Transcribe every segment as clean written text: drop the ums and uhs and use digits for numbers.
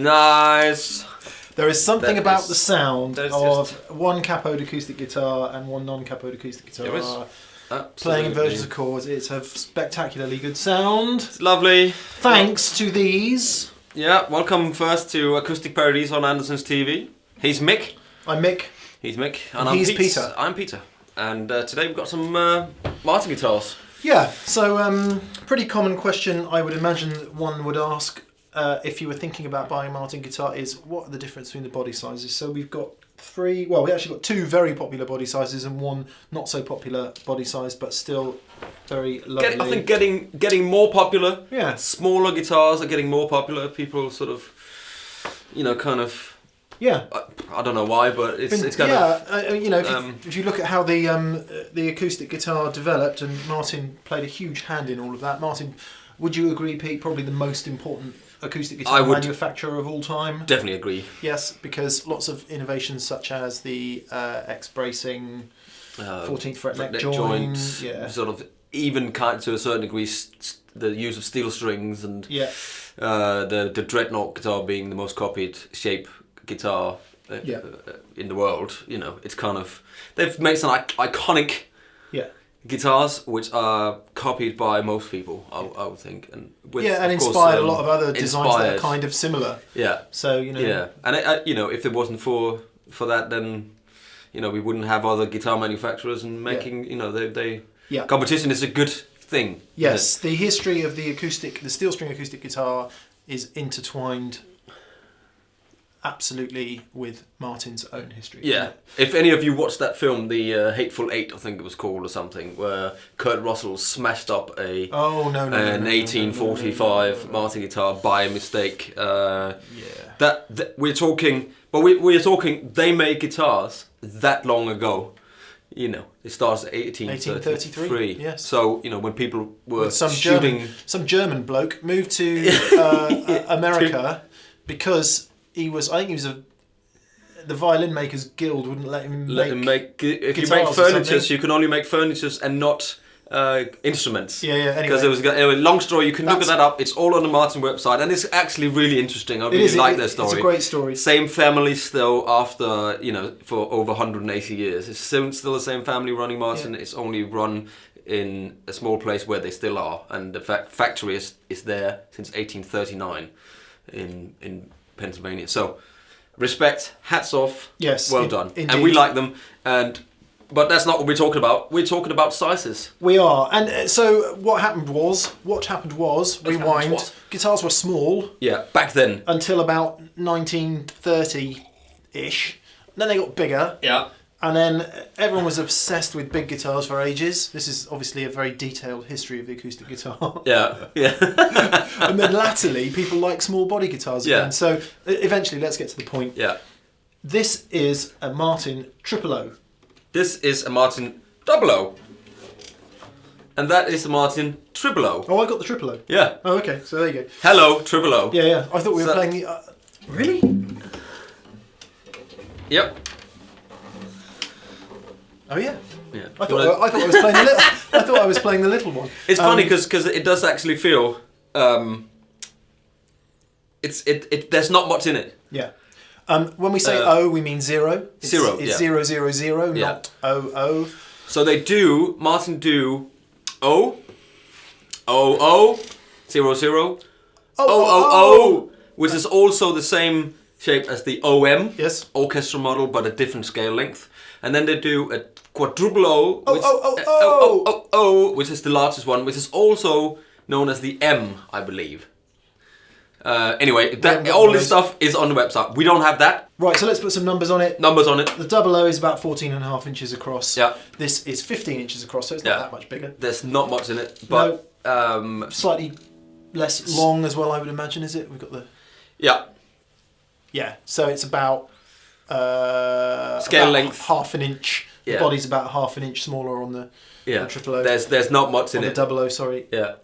Nice. There is something about the sound of one cathode acoustic guitar and one non-cathode acoustic guitar. Playing in versions of chords. It's a spectacularly good sound. It's lovely. Thanks to these. Yeah, welcome first to Acoustic Paradiso on Andertons TV. He's Mick. I'm Mick. He's Mick. And I'm Peter. I'm Peter. And today we've got some Martin guitars. Yeah, so pretty common question I would imagine one would ask if you were thinking about buying a Martin guitar is what are the difference between the body sizes? So we've got we actually got two very popular body sizes and one not so popular body size, but still very lovely. I think getting more popular. Yeah. Smaller guitars are getting more popular. People sort of, kind of. Yeah. I don't know why, but it's kind of. If you look at how the acoustic guitar developed, and Martin played a huge hand in all of that. Martin, would you agree, Pete? Probably the most important acoustic guitar manufacturer of all time. Definitely agree. Yes, because lots of innovations such as the X bracing, 14th fret neck joint, sort of even kind to a certain degree the use of steel strings and the Dreadnought guitar being the most copied shape guitar in the world. It's kind of they've made some iconic guitars which are copied by most people, I would think, and inspired a lot of other designs that are kind of similar. Yeah. So and if it wasn't for that, then we wouldn't have other guitar manufacturers and making competition is a good thing. Yes, the history of the steel string acoustic guitar is intertwined absolutely with Martin's own history. Yeah. If any of you watched that film, the Hateful Eight, I think it was called, or something, where Kurt Russell smashed up an 1845 Martin guitar by mistake. That we're talking, but we're talking. They made guitars that long ago. It starts at 1833. Yes. So when people were some German bloke moved to America because. He was the violin makers guild wouldn't let him make if you make furniture, you can only make furniture and not instruments. Anyway, because it was a long story. You can look that up. It's all on the Martin website, and it's actually really interesting. I really like their story. It's a great story. Same family still after for over 180 years. It's still the same family running Martin. It's only run in a small place where they still are, and the factory is there since 1839 in Pennsylvania. So, respect, hats off. Yes, well done. Indeed. And we like them. But that's not what we're talking about. We're talking about sizes. We are. And so what happened was, rewind. Guitars were small. Yeah, back then. Until about 1930-ish. Then they got bigger. Yeah. And then everyone was obsessed with big guitars for ages. This is obviously a very detailed history of the acoustic guitar. Yeah. And then latterly, people like small body guitars again. So eventually, let's get to the point. Yeah. This is a Martin Triple O. This is a Martin Double O. And that is a Martin Triple O. Oh, I got the Triple O. Yeah. Oh, okay. So there you go. Hello, Triple O. Yeah. I thought we were playing the... Really? Yep. Oh yeah. Yeah. I thought I was playing the little. I thought I was playing the little one. It's funny because it does actually feel. There's not much in it. Yeah. When we say O, we mean zero. It's 000, not 00. So Martin do O, 00, 000, which is also the same shape as the OM, orchestra model, but a different scale length. And then they do a quadruple O, which is the largest one, which is also known as the M, I believe. Anyway, all this stuff is on the website. We don't have that. Right, so let's put some numbers on it. The double O is about 14.5 inches across. Yeah. This is 15 inches across, so it's not that much bigger. There's not much in it, but slightly less long as well, I would imagine, is it? We've got the... Yeah. Yeah, so it's about... scale length, half an inch. The body's about half an inch smaller on the Triple O. There's not much in it. The Double O, sorry. Yeah.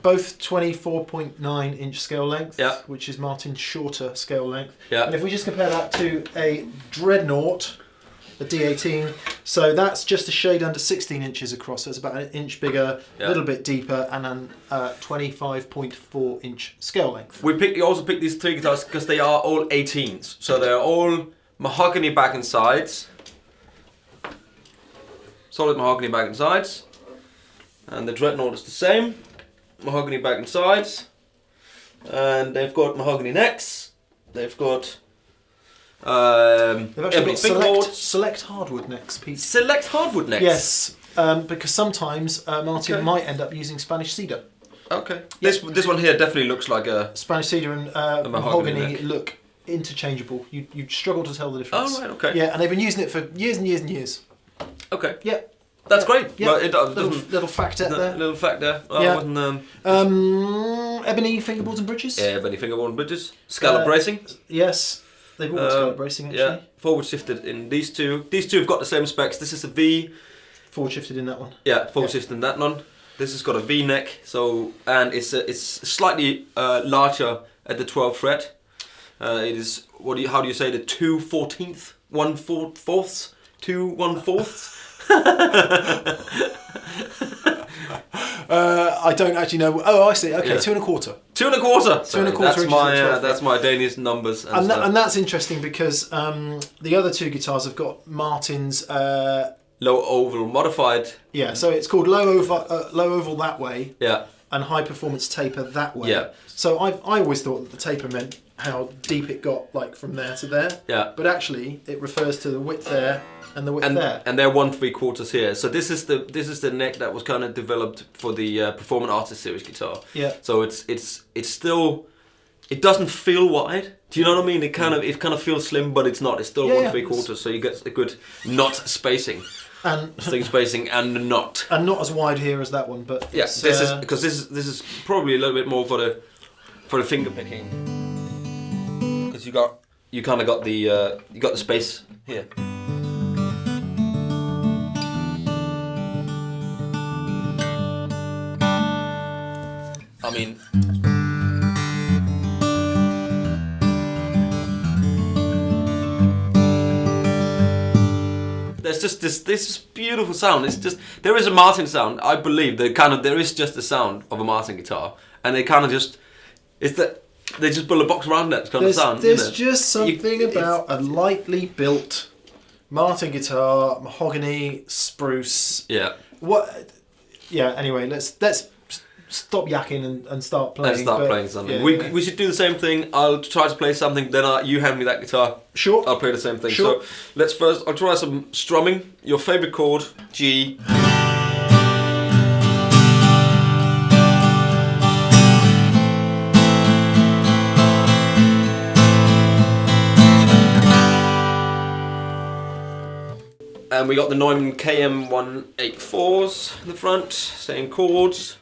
Both 24.9 inch scale length, which is Martin's shorter scale length. Yeah. And if we just compare that to a Dreadnought, a D18, So that's just a shade under 16 inches across. So it's about an inch bigger, a little bit deeper, and then 25.4 inch scale length. We also picked these 3 guitars because they are all 18s. So they're all mahogany back and sides. Solid mahogany back and sides. And the Dreadnought is the same. Mahogany back and sides. And they've got mahogany necks. They've got they've actually got select hardwood necks, Pete. Select hardwood necks? Yes, because sometimes Martin might end up using Spanish cedar. Okay. This one here definitely looks like a... Spanish cedar and mahogany look interchangeable. You'd struggle to tell the difference. Oh, right, okay. Yeah, and they've been using it for years and years and years. Okay. Yeah. That's great. Yeah. But it little fact there. Little fact there. Oh, yeah. Ebony fingerboards and bridges. Yeah, ebony fingerboard and bridges. Scallop bracing. Yes. They've all got scallop bracing, actually. Yeah, forward shifted in these two. These two have got the same specs. This is a V. Forward shifted in that one. Yeah, forward shifted in that one. This has got a V neck, and it's slightly larger at the 12th fret. It is how do you say the 2/14th, 1/4, 2 1/4. I don't actually know. Oh, I see. Okay, yeah. 2 1/4. 2 1/4. 2 1/4. That's my Danish numbers. And that's interesting because the other 2 guitars have got Martin's low oval modified. Yeah, so it's called low oval that way. Yeah. And high performance taper that way. Yeah. So I always thought that the taper meant how deep it got, like from there to there. Yeah. But actually, it refers to the width there. And the width there. And they're 1 3/4 here. So this is the neck that was kind of developed for the Performance Artist Series guitar. Yeah. So it's still, it doesn't feel wide. Do you know what I mean? It kind of feels slim, but it's not. It's still 1 3/4. So you get a good knot spacing. And string spacing and knot. And not as wide here as that one, but yeah, this is probably a little bit more for the finger picking. Because you kind of got the space here. I mean, there's just this beautiful sound. It's just, there is a Martin sound. I believe there is just the sound of a Martin guitar, and they kind of just they just build a box around that kind of sound. There's just something about a lightly built Martin guitar, mahogany, spruce. Yeah. What? Yeah. Anyway, let's stop yakking and start playing. Let's start playing something. Yeah, we should do the same thing. I'll try to play something, then you hand me that guitar. Sure. I'll play the same thing. Sure. So I'll try some strumming. Your favourite chord, G. And we got the Neumann KM184s in the front, same chords.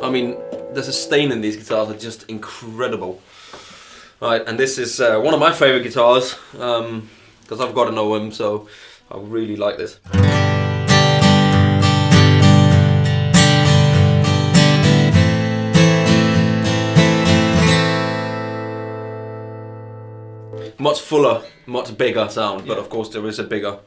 I mean, there's a stain in these guitars that are just incredible. Right, and this is one of my favourite guitars, because I've got an OM, so I really like this. Much fuller, much bigger sound, but of course there is a bigger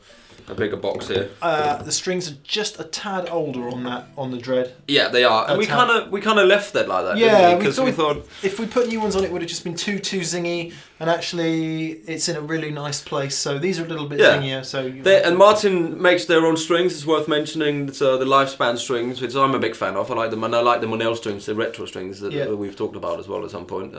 box here. The strings are just a tad older on the Dread. Yeah, they are, and we kind of left that like that. Yeah, because we thought if we put new ones on, it would have just been too zingy, and actually it's in a really nice place. So these are a little bit zingier. So and Martin makes their own strings. It's worth mentioning. It's the Lifespan strings, which I'm a big fan of. I like them, and I like the Monel strings, the retro strings that we've talked about as well at some point.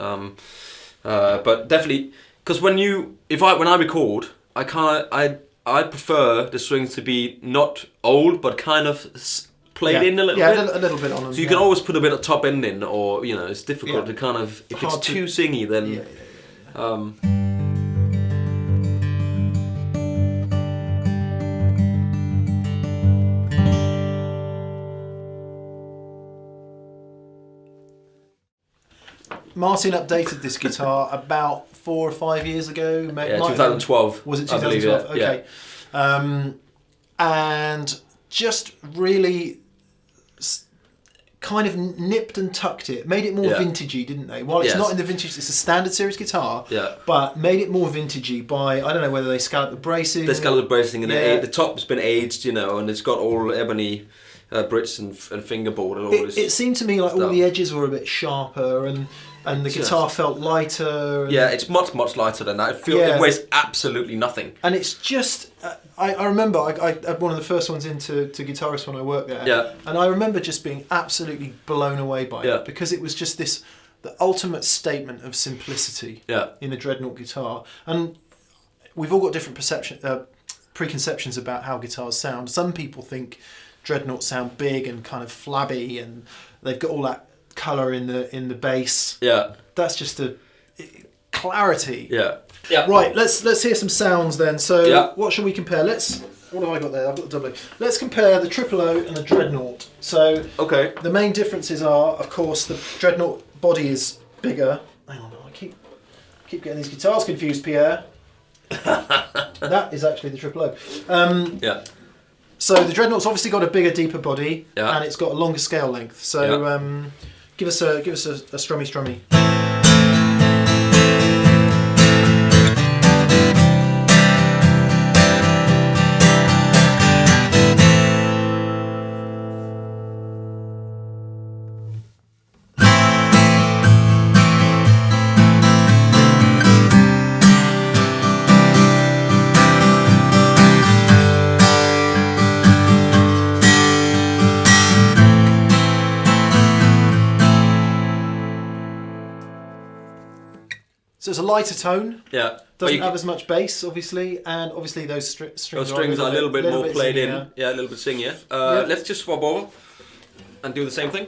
But definitely. Because when I record, I prefer the strings to be not old, but kind of played in a little bit. Yeah, a little bit on them. So you can always put a bit of top end in, or it's difficult to kind of, if it's too zingy, then. Martin updated this guitar about 4 or 5 years ago. 2012. Was it 2012? Okay. And just really kind of nipped and tucked it, made it more vintagey, didn't they? While it's not in the vintage, it's a standard series guitar, but made it more vintagey by, I don't know whether they scalloped the bracing. They scalloped the bracing, and the top's been aged, and it's got all ebony Brits and fingerboard and all this. It seemed to me like all the edges were a bit sharper, and the guitar felt lighter. Yeah, it's much lighter than that. It weighs absolutely nothing. And it's just, I remember I had one of the first ones into Guitarist when I worked there. Yeah. And I remember just being absolutely blown away by it, because it was just the ultimate statement of simplicity in a Dreadnought guitar. And we've all got different preconceptions about how guitars sound. Some people think Dreadnoughts sound big and kind of flabby, and they've got all that colour in the bass. Yeah. That's just a clarity. Yeah. Yeah. Right, let's hear some sounds then. So what should we compare? What have I got there? I've got the double O. Let's compare the triple O and the Dreadnought. So the main differences are, of course, the Dreadnought body is bigger. Hang on, I keep getting these guitars confused, Pierre. That is actually the triple O. So the Dreadnought's obviously got a bigger, deeper body, and it's got a longer scale length. So give us a strummy. So it's a lighter tone. Yeah. Doesn't have as much bass, obviously, and obviously those strings. Those strings are a little bit more played in. Yeah, a little bit singier. Let's just swap over and do the same thing.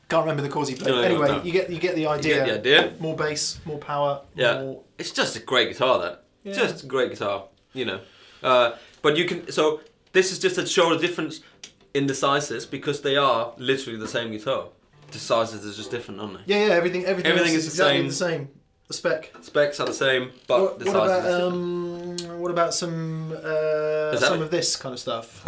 Can't remember the chords he played. Anyway, you get the idea. You get the idea. More bass, more power. Yeah. More... It's just a great guitar, that. Yeah. Just a great guitar, But you can. So this is just to show the difference in the sizes, because they are literally the same guitar. The sizes are just different, aren't they? Yeah. Everything is exactly the same. The specs are the same, but the sizes are different. What about some of this kind of stuff?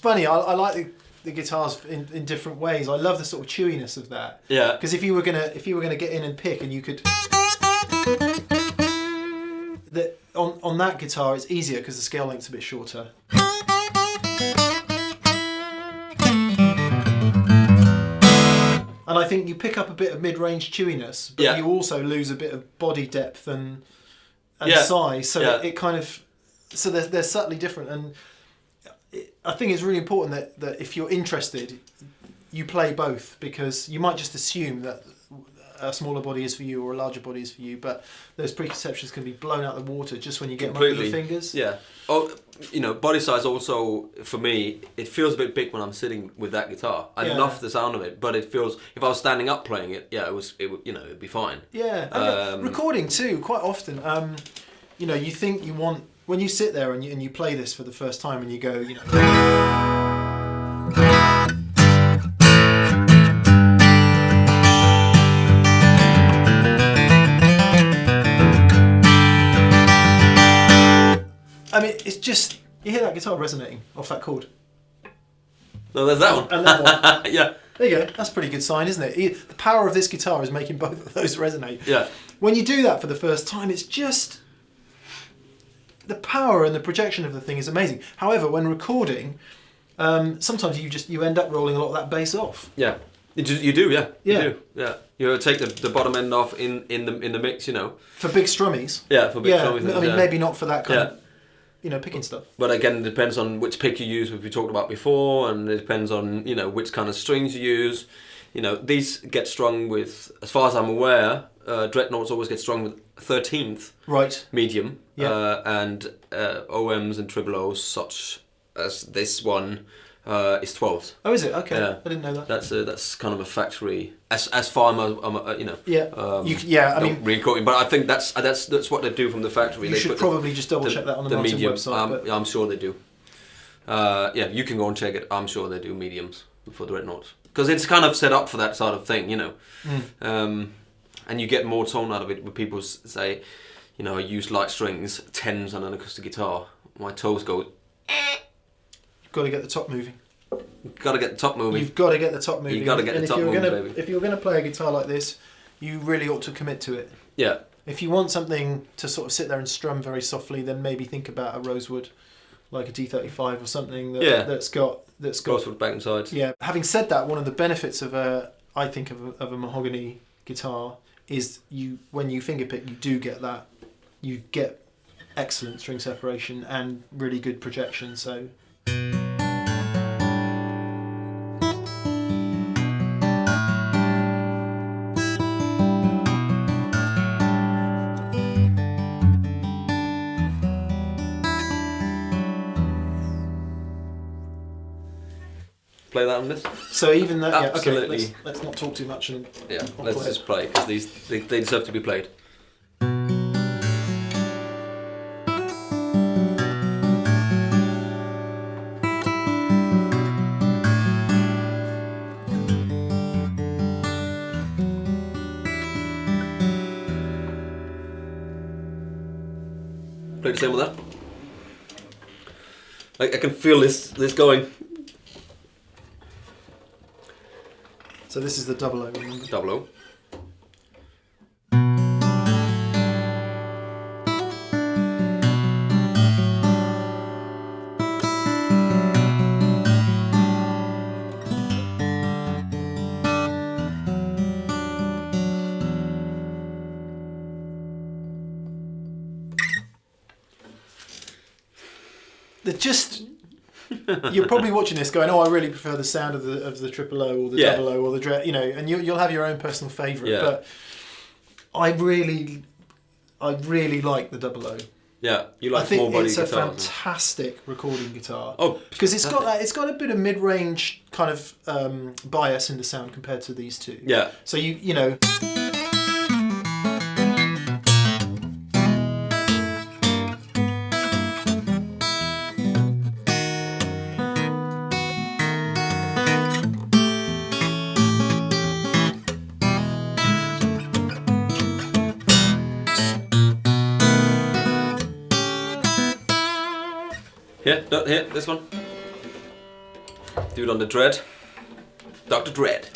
Funny, I like the guitars in different ways. I love the sort of chewiness of that. Yeah. Because if you were gonna get in and pick, and you could, on that guitar it's easier because the scale length's a bit shorter. And I think you pick up a bit of mid-range chewiness, but you also lose a bit of body depth and size. So it kind of, so they're subtly different. And I think it's really important that if you're interested, you play both, because you might just assume that a smaller body is for you or a larger body is for you, but those preconceptions can be blown out of the water just when you get them under the fingers. Yeah. Oh, body size also, for me, it feels a bit big when I'm sitting with that guitar. I love the sound of it, but it feels, if I was standing up playing it, it'd be fine. Yeah. And recording too, quite often, you think you want, when you sit there and you play this for the first time and you go, guitar resonating off that chord. No, there's that one. And that one. Yeah. There you go. That's a pretty good sign, isn't it? The power of this guitar is making both of those resonate. Yeah. When you do that for the first time, it's just... the power and the projection of the thing is amazing. However, when recording, sometimes you end up rolling a lot of that bass off. Yeah. You do, yeah. You do, yeah. You take the bottom end off in the mix, you know. For big strummies. Yeah, for big strummies. I mean, maybe not for that kind of, you know, picking stuff. But again, it depends on which pick you use, which we talked about before, and it depends on, you know, which kind of strings you use. You know, these get strung with, as far as I'm aware, Dreadnoughts always get strung with 13th medium, and OMs and triple O's such as this one is 12th. Oh, is it? Okay, yeah. I didn't know that. That's kind of a factory as far as you know. Yeah, I mean, re-quoting, but I think that's what they do from the factory. You should probably just double check that on the Martin medium website. I'm sure they do. Yeah, you can go and check it. I'm sure they do mediums for Dreadnoughts because it's kind of set up for that sort of thing, you know. And you get more tone out of it when people say, you know, I use light strings, 10s on an acoustic guitar. My toes go. You've got to get the top moving. You've got to get the top moving. You've got to get the top moving. You've got to get the top moving, baby. If you're going to play a guitar like this, you really ought to commit to it. Yeah. If you want something to sort of sit there and strum very softly, then maybe think about a Rosewood, like a D35 or something that's got Rosewood back and sides. Yeah. Having said that, one of the benefits of a mahogany guitar is when you fingerpick, you do get that. You get excellent string separation and really good projection. So. Play that on this. So even that, absolutely. Yeah, okay, let's not talk too much and let's just play because they deserve to be played. Play the same with that. I can feel this going. So this is the double O, remember? Double O. You're probably watching this going, oh, I really prefer the sound of the triple O or the double O or the dread, you know, and you'll have your own personal favourite. Yeah. But I really like the double O. Yeah, you like small body guitars. I think it's a fantastic recording guitar. Oh, because it's got a bit of mid-range kind of bias in the sound compared to these two. Yeah. So you know. Here, this one. Do it on the Dread. Dr. Dread.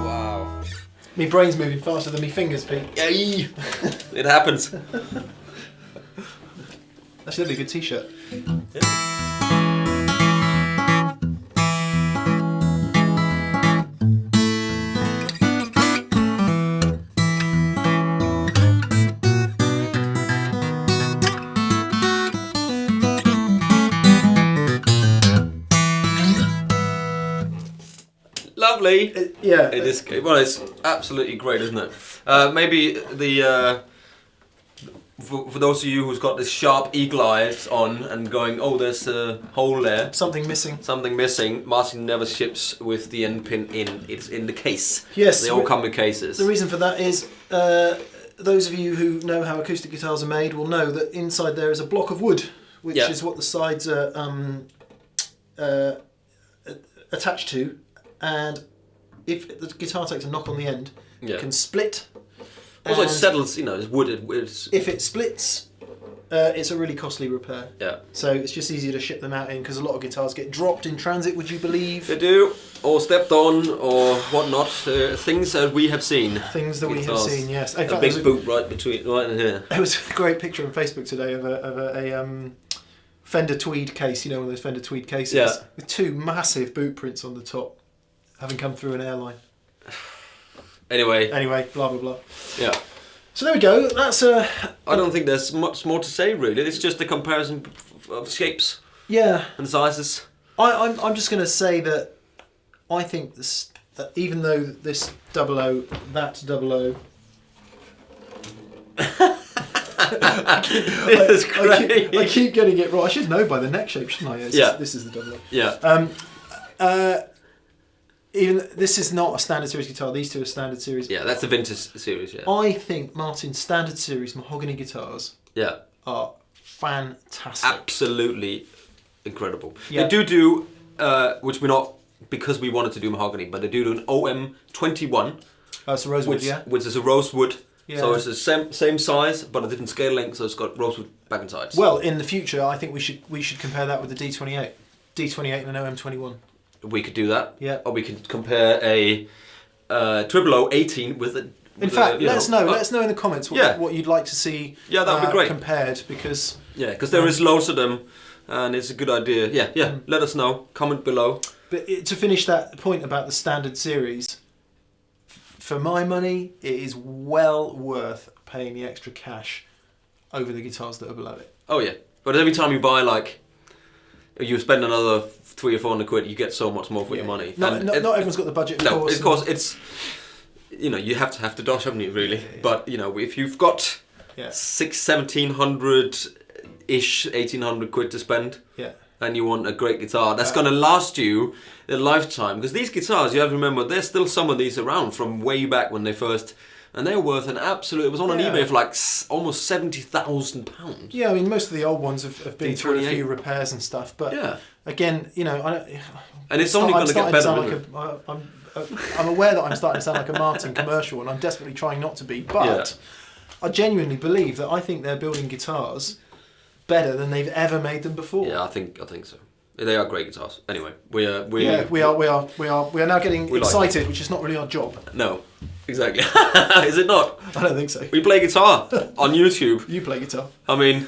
Wow. My brain's moving faster than my fingers, Pete. Yay! It happens. Actually, that'd be a good t-shirt. Yeah. Lovely. It is. Well, it's absolutely great, isn't it? Maybe the. For those of you who's got this sharp eagle eyes on and going, oh, there's a hole there. Something missing. Martin never ships with the end pin in. It's in the case. Yes. They all come with cases. The reason for that is those of you who know how acoustic guitars are made will know that inside there is a block of wood which is what the sides are attached to, and if the guitar takes a knock on the end, it can split. Also, it settles. It's wood. If it splits, it's a really costly repair. Yeah. So it's just easier to ship them out in because a lot of guitars get dropped in transit. Would you believe? They do, or stepped on, or whatnot. Things that we have seen. Things that we have seen. Yes. In fact, big boot right in here. There was a great picture on Facebook today of a Fender Tweed case. One of those Fender Tweed cases with 2 massive boot prints on the top, having come through an airline. Anyway, blah blah blah. Yeah. So there we go. That's I don't think there's much more to say really. It's just a comparison of shapes. Yeah. And sizes. I'm just going to say that I think that even though this 00, that 00. I keep getting it wrong. I should know by the neck shape, shouldn't I? This is the 00. Yeah. Even this is not a standard series guitar. These two are standard series. Yeah, that's a vintage series. Yeah. I think Martin's standard series mahogany guitars. Are fantastic. Absolutely incredible. Yeah. They do which we're not because we wanted to do mahogany, but they do an OM21. It's a rosewood, which is a rosewood. Yeah. So it's the same size, but a different scale length. So it's got rosewood back and sides. Well, in the future, I think we should compare that with the D28, D28 and an OM21. We could do that. Yeah. Or we could compare a 00018 with a. In fact, let us know. Let us know in the comments what you'd like to see. Yeah, that would be great. Compared because. Yeah, because there is loads of them, and it's a good idea. Yeah. Let us know. Comment below. But to finish that point about the standard series, for my money, it is well worth paying the extra cash over the guitars that are below it. Oh yeah, but every time you buy you spend another 300 or 400 quid, you get so much more for your money. Not everyone's got the budget. Of course, it's you have to have the dosh, haven't you? Really, but if you've got 1700 ish, 1800 quid to spend, and you want a great guitar that's going to last you a lifetime, because these guitars, you have to remember, there's still some of these around from way back when they first. And they're worth an absolute. It was on eBay for almost £70,000. Yeah, I mean most of the old ones have been through a few repairs and stuff. But again, and it's only going to get better. I'm aware that I'm starting to sound like a Martin commercial, and I'm desperately trying not to be. But I genuinely believe that I think they're building guitars better than they've ever made them before. Yeah, I think so. They are great guitars. Anyway, we are now getting excited, which is not really our job. No. Exactly. Is it not? I don't think so. We play guitar on YouTube. You play guitar. I mean,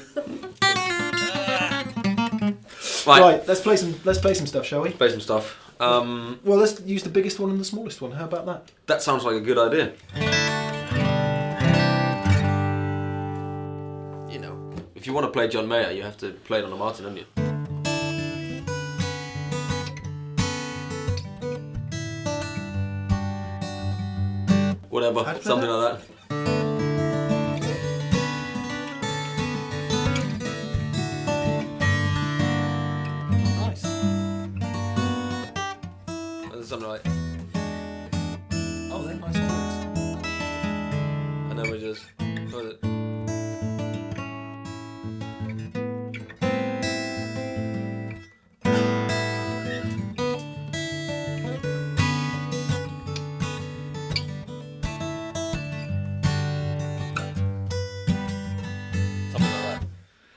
right. Let's play some stuff, shall we? Play some stuff. Well, let's use the biggest one and the smallest one. How about that? That sounds like a good idea. If you want to play John Mayer, you have to play it on a Martin, don't you? Whatever, something like that. Nice. That's something like. Oh, they're nice notes. And then we just. What is it?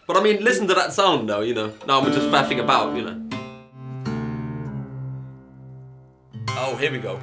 But I mean, listen to that sound though, Now I'm just faffing about, Oh, here we go.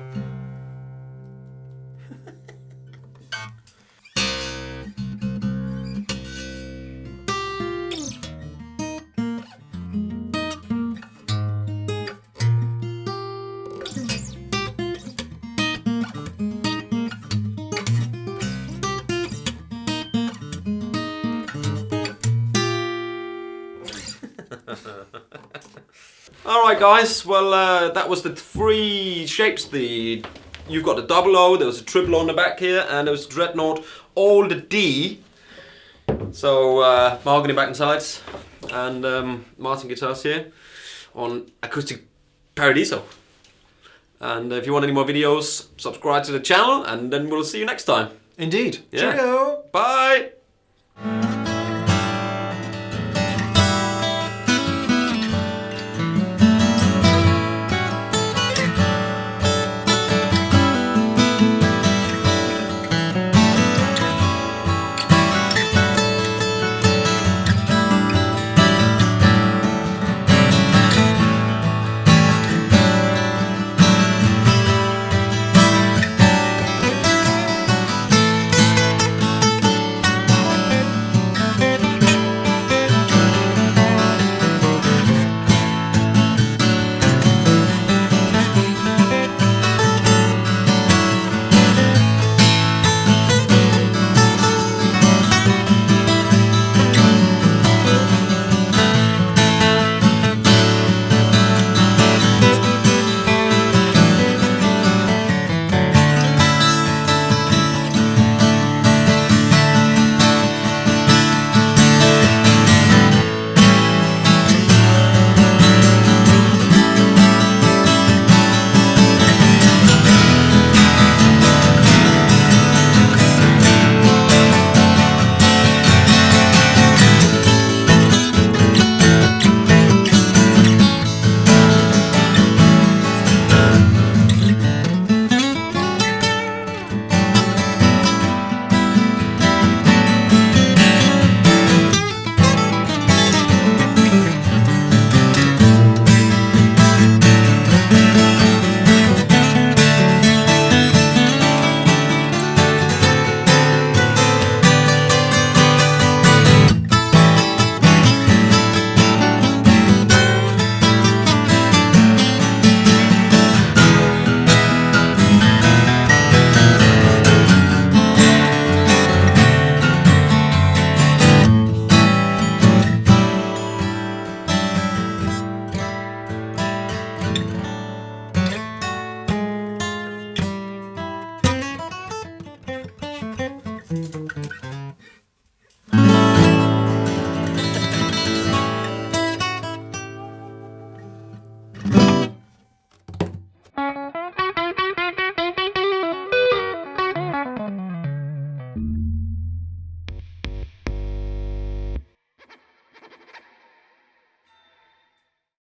Alright guys, well that was the 3 shapes. You've got the 00, there was a 000 on the back here, and there was Dreadnought, all the D. So mahogany back and sides, and Martin guitars here on Acoustic Paradiso. And if you want any more videos, subscribe to the channel, and then we'll see you next time. Indeed. Yeah. Cheerio. Bye.